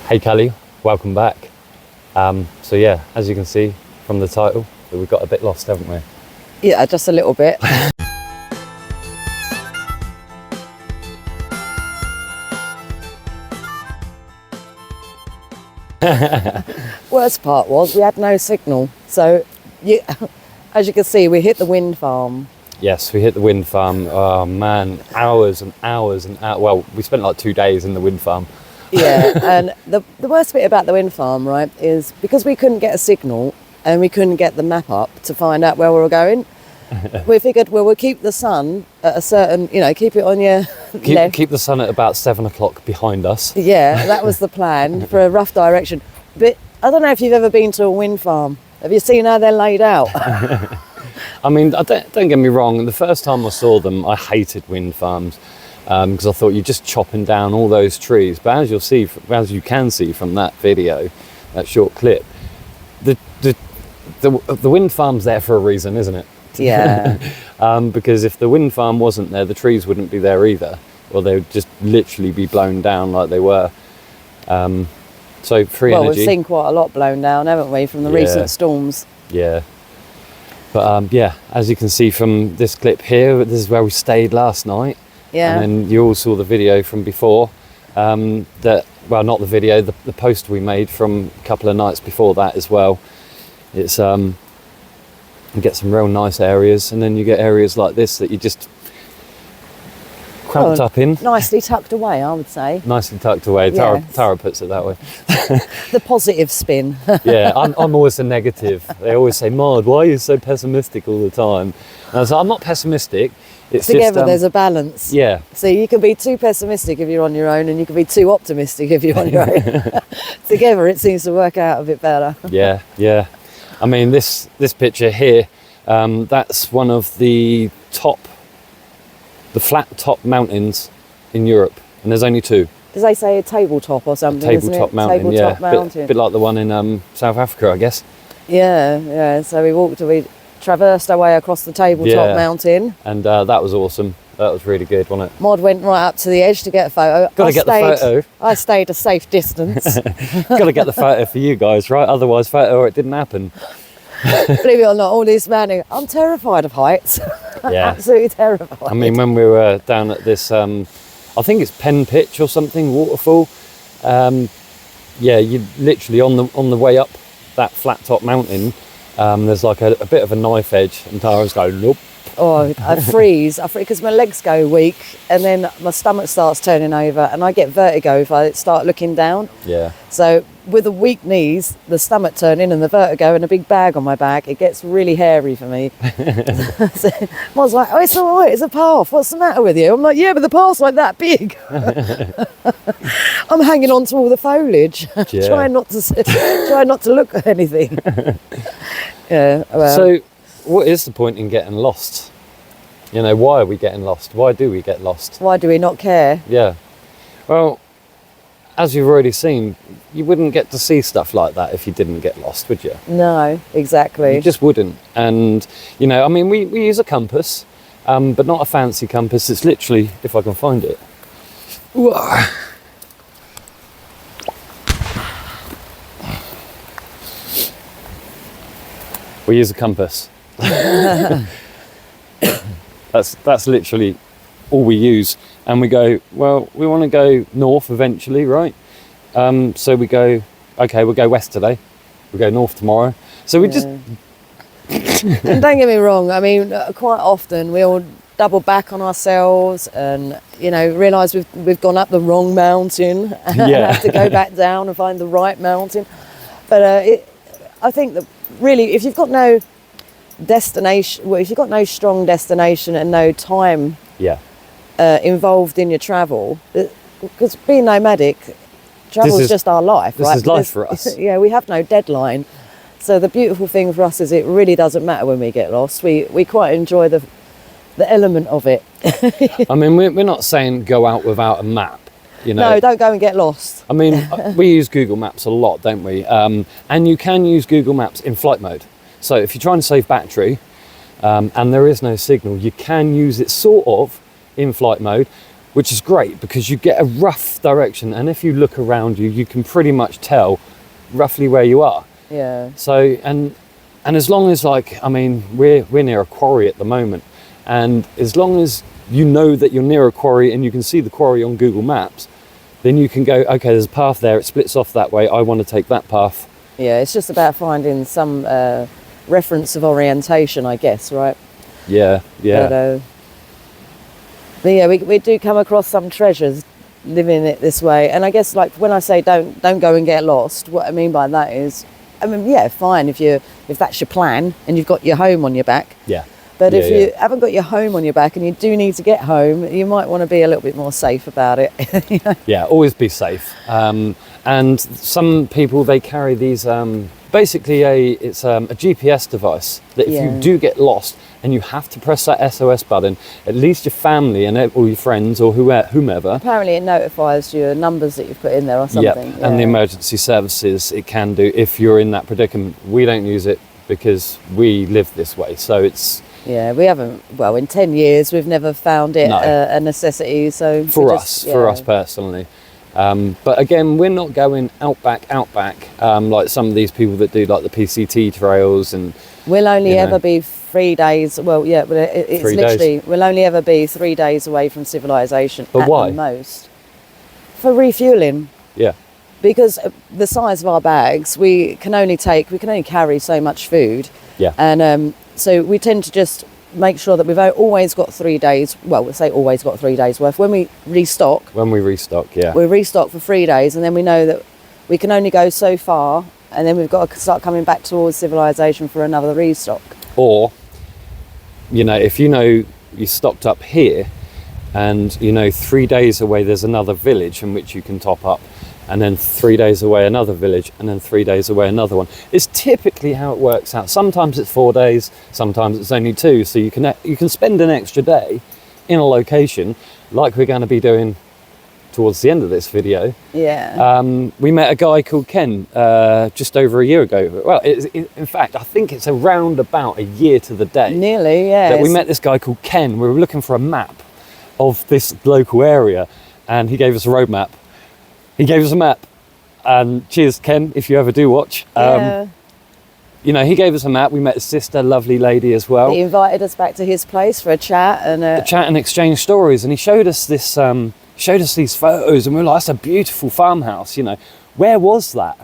Hey Callie, welcome back. So yeah, as you can see from the title, we've got a bit lost, haven't we? Yeah, just a little bit. Worst part was we had no signal. So, as you can see, we hit the wind farm. Yes, we hit the wind farm. Oh man, hours and hours and hours. Well, we spent like 2 days in the wind farm. Yeah, and the worst bit about the wind farm, right, is because we couldn't get a signal and we couldn't get the map up to find out where we were going, we figured, well, we'll keep the sun at a certain, keep it on your left. Keep the sun at about 7 o'clock behind us. Yeah, that was the plan for a rough direction. But I don't know if you've ever been to a wind farm. Have you seen how they're laid out? I mean, don't get me wrong. The first time I saw them, I hated wind farms because I thought you're just chopping down all those trees. But as you can see from that video, that short clip, the wind farm's there for a reason, isn't it? Yeah. Because if the wind farm wasn't there, the trees wouldn't be there either, or they would just literally be blown down like they were. So free energy. Well, we've seen quite a lot blown down, haven't we, from the recent storms? Yeah. But yeah, as you can see from this clip here, this is where we stayed last night. Yeah. And then you all saw the video from before. Not the video, the post we made from a couple of nights before that as well. It's you get some real nice areas, and then you get areas like this that you just cramped up in. Nicely tucked away, I would say. Nicely tucked away. Yes. Tara puts it that way. The positive spin. Yeah, I'm always a negative. They always say, Maud, why are you so pessimistic all the time? And I was like, I'm not pessimistic. It's Together just, there's a balance. Yeah. So you can be too pessimistic if you're on your own, and you can be too optimistic if you're on your own. Together it seems to work out a bit better. Yeah. I mean, this picture here, that's one of the flat top mountains in Europe, and there's only two. Does they say a tabletop or something? Tabletop mountain, tabletop yeah. mountain. Bit like the one in South Africa, I guess. Yeah. So we traversed our way across the tabletop mountain. And that was awesome. That was really good, wasn't it? Maud went right up to the edge to get a photo. Got to get the photo. I stayed a safe distance. Got to get the photo for you guys, right? Otherwise, photo or it didn't happen. Believe it or not, all this mountain, I'm terrified of heights. Yeah. Absolutely terrified. I mean, when we were down at this, I think it's Pen Pitch or something, waterfall. You literally on the way up that flat top mountain, there's like a bit of a knife edge, and Tara's going, nope. Oh, I freeze because my legs go weak, and then my stomach starts turning over, and I get vertigo if I start looking down. Yeah. So with the weak knees, the stomach turning, and the vertigo, and a big bag on my back, it gets really hairy for me. So I was like, oh, it's all right, it's a path. What's the matter with you? I'm like, yeah, but the path's like that big. I'm hanging on to all the foliage, trying not to look at anything. Yeah. Well. So, what is the point in getting lost? Why are we getting lost? Why do we get lost? Why do we not care? Yeah. Well, as you've already seen, you wouldn't get to see stuff like that if you didn't get lost, would you? No, exactly. You just wouldn't. And, I mean, we use a compass, but not a fancy compass. It's literally, if I can find it. We use a compass. That's literally all we use, and we go, well, we want to go north eventually, right? So we go, okay, we'll go west today, we'll go north tomorrow, so we just and don't get me wrong, I mean, quite often we all double back on ourselves and realise we've gone up the wrong mountain and have to go back down and find the right mountain. But I think that really, if you've got no destination, if you've got no strong destination and no time involved in your travel, because being nomadic, travel is just our life, right? This is life for us. Yeah, we have no deadline. So the beautiful thing for us is it really doesn't matter when we get lost. We quite enjoy the element of it. I mean, we're not saying go out without a map. No, don't go and get lost. I mean, we use Google Maps a lot, don't we? And you can use Google Maps in flight mode. So if you're trying to save battery, and there is no signal, you can use it sort of in flight mode. which is great because you get a rough direction, and if you look around you, you can pretty much tell roughly where you are. Yeah. So, and as long as, like, I mean, we're near a quarry at the moment, and as long as you know that you're near a quarry and you can see the quarry on Google Maps, then you can go, okay, there's a path there, it splits off that way, I want to take that path. Yeah, it's just about finding some reference of orientation, I guess, right? Yeah, yeah. But yeah, we do come across some treasures living it this way. And I guess, like, when I say don't go and get lost, what I mean by that is, I mean, yeah, fine if that's your plan and you've got your home on your back. Yeah. But if you haven't got your home on your back and you do need to get home, you might want to be a little bit more safe about it. You know? Yeah, always be safe. And some people, they carry these, basically it's a GPS device that if you do get lost and you have to press that SOS button, at least your family and all your friends or whomever. Apparently it notifies your numbers that you've put in there or something. Yeah, and the emergency services, it can do if you're in that predicament. We don't use it because we live this way, so it's... Yeah, we haven't, well, in 10 years, we've never found it a necessity, so... For us personally. But again, we're not going outback, like some of these people that do like the PCT trails and... We'll only ever be 3 days, well, yeah, but it's literally, we'll only ever be 3 days away from civilization at the most. For refueling. Yeah. Because the size of our bags, we can only carry so much food. Yeah. And so we tend to just make sure that we've always got 3 days, well, we'll say always got 3 days worth. When we restock, yeah. We restock for 3 days, and then we know that we can only go so far, and then we've got to start coming back towards civilization for another restock. Or, you know, if you know you stocked up here and, you know, 3 days away there's another village in which you can top up, and then 3 days away another village, and then 3 days away another one. It's typically how it works out. Sometimes it's 4 days, sometimes it's only 2, so you can spend an extra day in a location like we're going to be doing towards the end of this video. Yeah. We met a guy called Ken just over a year ago. Well, in fact, I think it's around about a year to the day. Nearly, yeah. That we met this guy called Ken. We were looking for a map of this local area, and he gave us a road map. He gave us a map, and cheers, Ken, if you ever do watch. You know, he gave us a map. We met his sister, lovely lady as well. He invited us back to his place for a chat and exchange stories. And he showed us this, showed us these photos, and we were like, "That's a beautiful farmhouse." You know, where was that?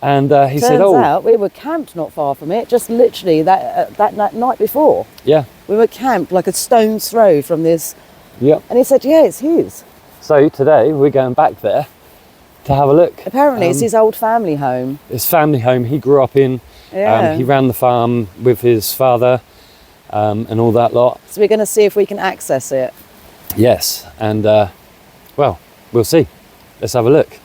And he said, "Oh, turns out we were camped not far from it. Just literally that night before. Yeah, we were camped like a stone's throw from this. Yeah, and he said, "Yeah, it's his." So today we're going back there to have a look. Apparently it's his old family home. His family home he grew up in. Yeah. He ran the farm with his father and all that lot. So we're going to see if we can access it. Yes, and well, we'll see. Let's have a look.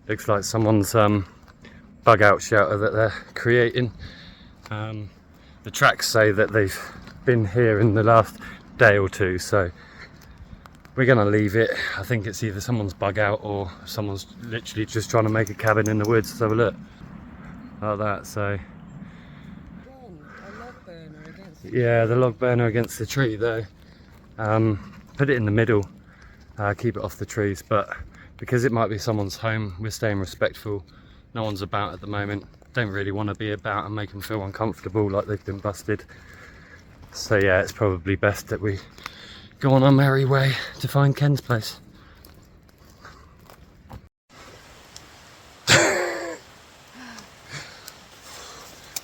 Looks like someone's bug out shelter that they're creating. The tracks say that they've been here in the last day or two, so we're gonna leave it. I think it's either someone's bug out or someone's literally just trying to make a cabin in the woods. Let's have a look. Like that, so. Yeah, the log burner against the tree though. Put it in the middle, keep it off the trees, but because it might be someone's home, we're staying respectful. No one's about at the moment. Don't really want to be about and make them feel uncomfortable like they've been busted. So yeah, it's probably best that we go on our merry way to find Ken's place.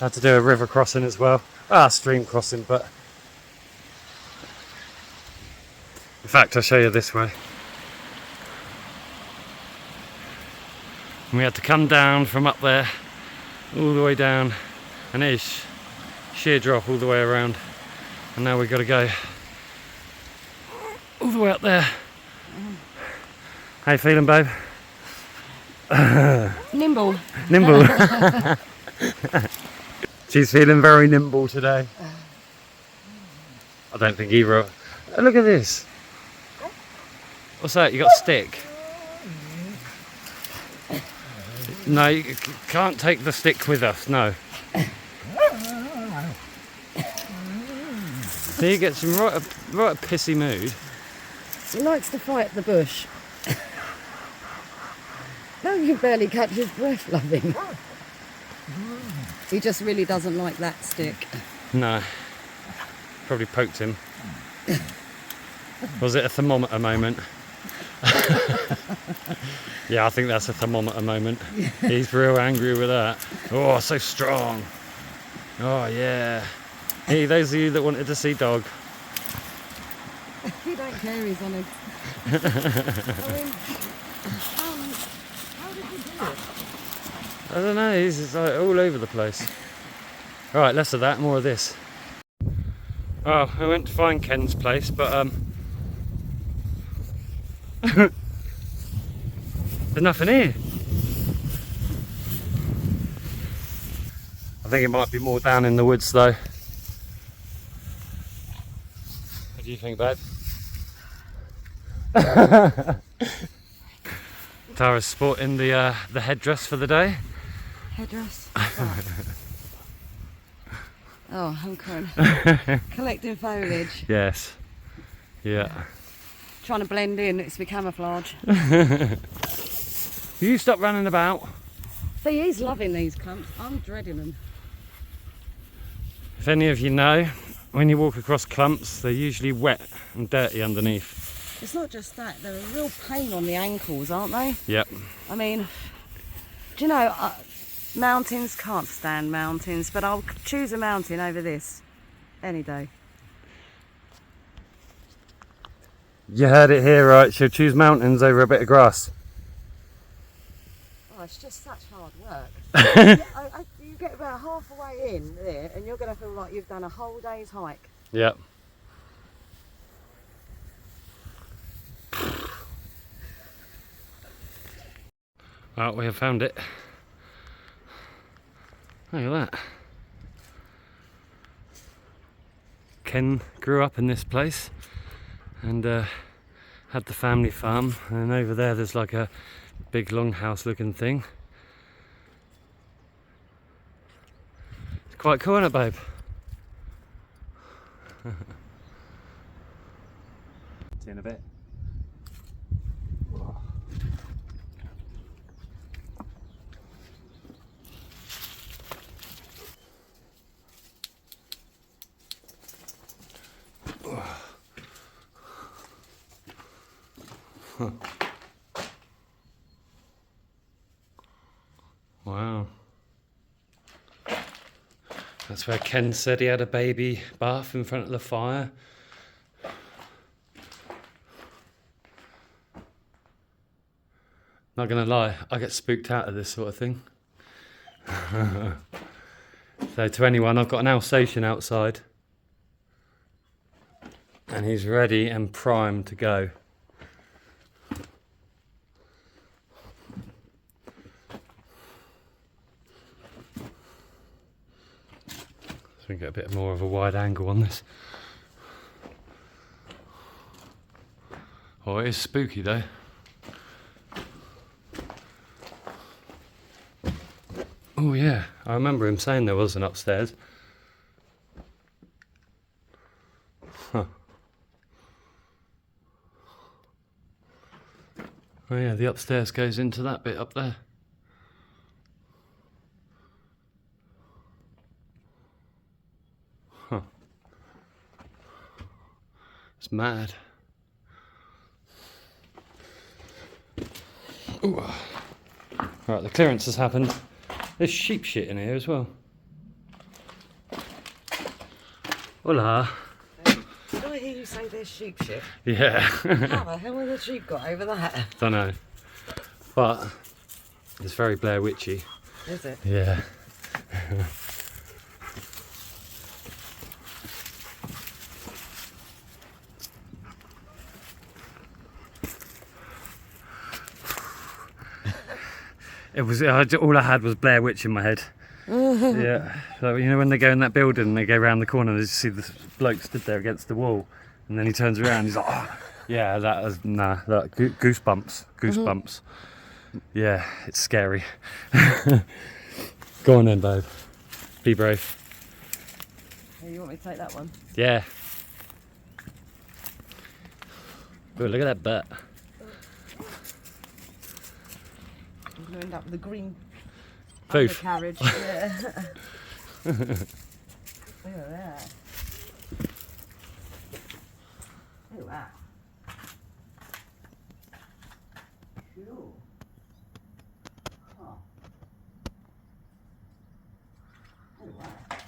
Had to do a river crossing as well. Stream crossing, but in fact I'll show you this way. And we had to come down from up there all the way down, and it is sheer drop all the way around, and now we've got to go all the way up there. How you feeling, babe? Nimble. Nimble. She's feeling very nimble today. I don't think either. Look at this. What's that? You got a stick? No, you can't take the stick with us, no. He gets in right a pissy mood. He likes to fight the bush. No, you barely catch his breath, loving. He just really doesn't like that stick. No. Probably poked him. Was it a thermometer moment? Yeah, I think that's a thermometer moment. He's real angry with that. Oh, so strong. Oh, yeah. Hey, those of you that wanted to see dog. He don't care, he's on it. I mean, how did he do it? I don't know, he's just like all over the place. Right, less of that, more of this. Oh, I went to find Ken's place, but there's nothing here. I think it might be more down in the woods though. What do you think, babe? Tara's sporting the headdress for the day. Headdress? Oh, I'm crying. Collecting foliage. Yes. Yeah. Trying to blend in, it's my camouflage. You stop running about. See, he's loving these clumps. I'm dreading them. If any of you know, when you walk across clumps, they're usually wet and dirty underneath. It's not just that, they're a real pain on the ankles, aren't they? Yep. I mean, do you know, mountains, can't stand mountains, but I'll choose a mountain over this any day. You heard it here, right? She'll choose mountains over a bit of grass. Oh, it's just such hard work. You get about halfway in there and you're going to feel like you've done a whole day's hike. Yep. Right, we have found it. Look at that. Ken grew up in this place and had the family farm, and over there's like a big longhouse looking thing. It's quite cool, isn't it, babe? See you in a bit. Wow. That's where Ken said he had a baby bath in front of the fire. Not gonna lie, I get spooked out of this sort of thing. So to anyone, I've got an Alsatian outside and he's ready and primed to go. So we can get a bit more of a wide angle on this. Oh, it is spooky though. Oh yeah, I remember him saying there was an upstairs. Huh. Oh yeah, the upstairs goes into that bit up there. Huh. It's mad. Ooh. Right, the clearance has happened. There's sheep shit in here as well. Hola. Did I hear you say there's sheep shit? Yeah. How the hell have the sheep got over that? Don't know. But it's very Blair Witchy. Is it? Yeah. It was all I had was Blair Witch in my head. Yeah. So you know when they go in that building and they go around the corner, and they just see this bloke stood there against the wall, and then he turns around, he's like, oh, Yeah, that was goosebumps. Goosebumps. Yeah, it's scary. Go on then, babe. Be brave. Hey, you want me to take that one? Yeah. Ooh, look at that butt. I'm going to end up with a green Poof. undercarriage. Yeah. Look at that. Look at that. Cool. Huh. Look at that.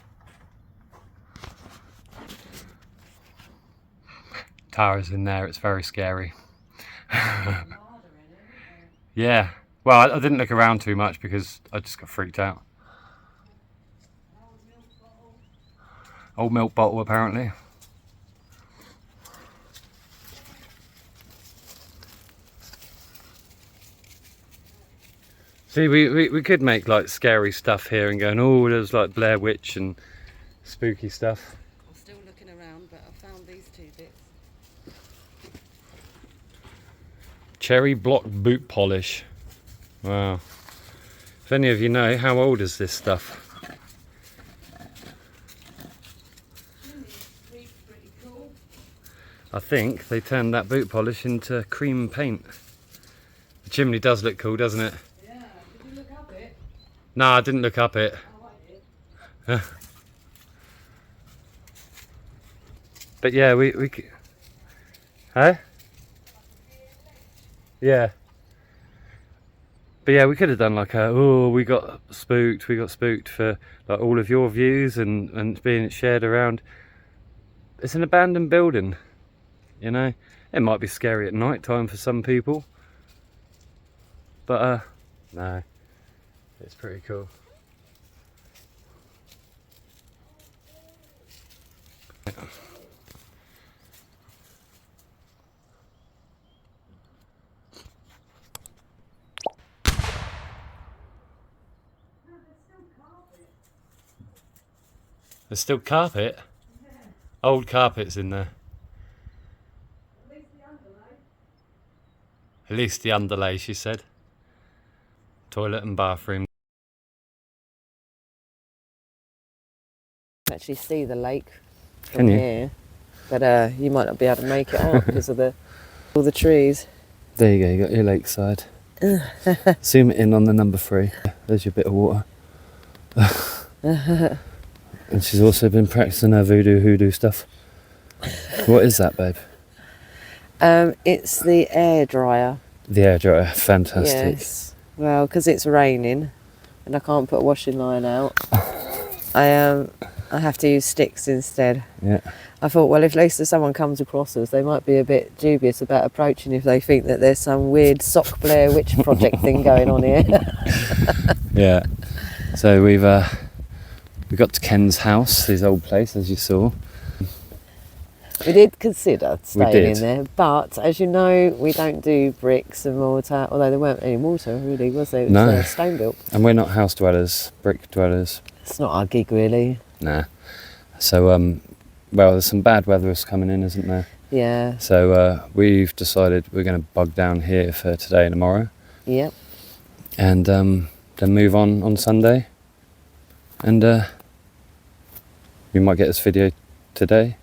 Tara's in there, it's very scary. Yeah. Well, I didn't look around too much because I just got freaked out. Old milk bottle, apparently. See, we could make like scary stuff here and going, oh, there's like Blair Witch and spooky stuff. I'm still looking around, but I found these two bits. Cherry block boot polish. Wow. If any of you know, how old is this stuff? Pretty cool. I think they turned that boot polish into cream paint. The chimney does look cool, doesn't it? Yeah. Did you look up it? No, I didn't look up it. Oh, I did. But yeah, we huh? Yeah. But yeah, we could have done like we got spooked for like all of your views and being shared around. It's an abandoned building, you know. It might be scary at night time for some people, but no, it's pretty cool. There's still carpet? Yeah. Old carpet's in there. At least the underlay. At least the underlay, she said. Toilet and bathroom. Actually see the lake from Can you? here, but you might not be able to make it out because of all the trees. There you go, you got your lakeside. Zoom it in on the number 3. There's your bit of water. And she's also been practicing her voodoo hoodoo stuff. What is that, babe? It's the air dryer. The air dryer, fantastic. Yes. Well, because it's raining and I can't put a washing line out, I have to use sticks instead. Yeah. I thought, well, if at least if someone comes across us, they might be a bit dubious about approaching if they think that there's some weird sock Blair Witch project thing going on here. Yeah. So we got to Ken's house, his old place, as you saw. We did consider staying did. in there, but as you know, we don't do bricks and mortar, although there weren't any mortar really, was there? It was No. stone built. And we're not house dwellers, brick dwellers. It's not our gig really. Nah. So, well, there's some bad weather coming in, isn't there? Yeah. So we've decided we're going to bug down here for today and tomorrow. Yep. And then move on Sunday. And we might get this video today,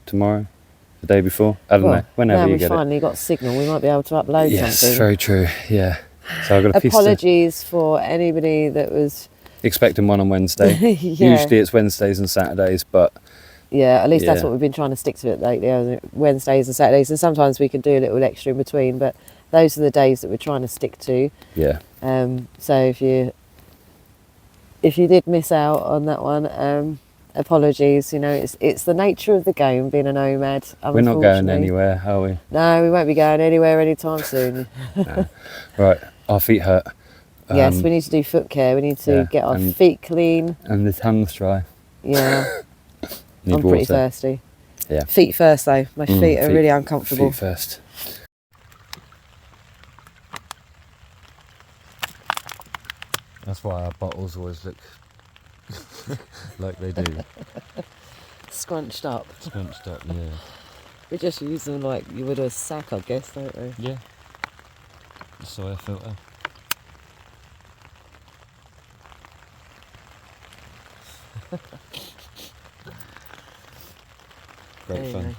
tomorrow, the day before. I don't know, whenever now you we get finally got signal, we might be able to upload it. Yes, something. very true, yeah. So I've got a piece Apologies for anybody that was... expecting one on Wednesday. Yeah. Usually it's Wednesdays and Saturdays, but... Yeah, at least that's Yeah. what we've been trying to stick to it lately, Wednesdays and Saturdays. And sometimes we can do a little extra in between, but those are the days that we're trying to stick to. Yeah. So if you did miss out on that one, apologies. You know, it's the nature of the game, being a nomad. We're not going anywhere, are we? No, we won't be going anywhere anytime soon. No. Right, our feet hurt. Yes, we need to do foot care. We need to get our feet clean. And the tongue's dry. Yeah. Need I'm water. pretty thirsty. Yeah. Feet first though. My feet are really uncomfortable. Feet first. That's why our bottles always look like they do. Scrunched up. Scrunched up, yeah. We just use them like you would a sack, I guess, don't we? Yeah. The soya filter. Great There you fun. go.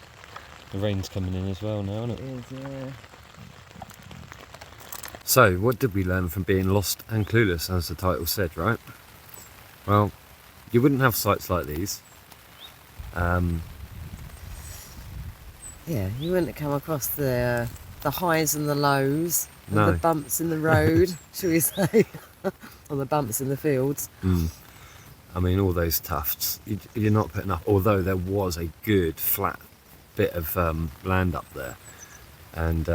The rain's coming in as well now, isn't it? It is, yeah. So, what did we learn from being lost and clueless, as the title said, right? Well, you wouldn't have sites like these. Yeah, you wouldn't come across the highs and the lows, and No. the bumps in the road, shall we say, or the bumps in the fields. I mean, all those tufts, you're not putting up, although there was a good flat bit of land up there, and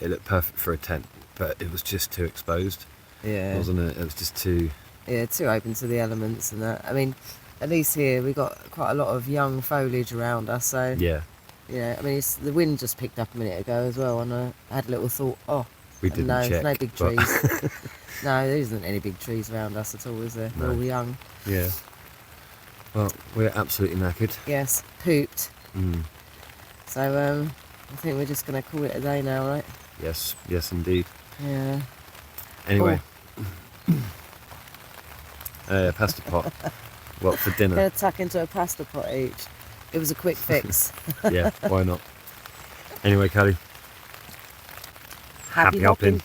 it looked perfect for a tent, but it was just too exposed, Yeah, wasn't it? It was just too... yeah, too open to the elements and that. I mean, at least here we got quite a lot of young foliage around us, so Yeah, yeah. I mean, the wind just picked up a minute ago as well, and I had a little thought, oh, we didn't no, check. no big but- trees. No, there isn't any big trees around us at all, is there? They're No. all young. Yeah. Well, we're absolutely knackered. Yes, pooped. Mm. So I think we're just going to call it a day now, right? Yes, yes indeed. Yeah. Anyway. Pasta pot. What, for dinner? Gonna tuck into a pasta pot each. It was a quick fix. Yeah, why not? Anyway, Callie. Happy hopping.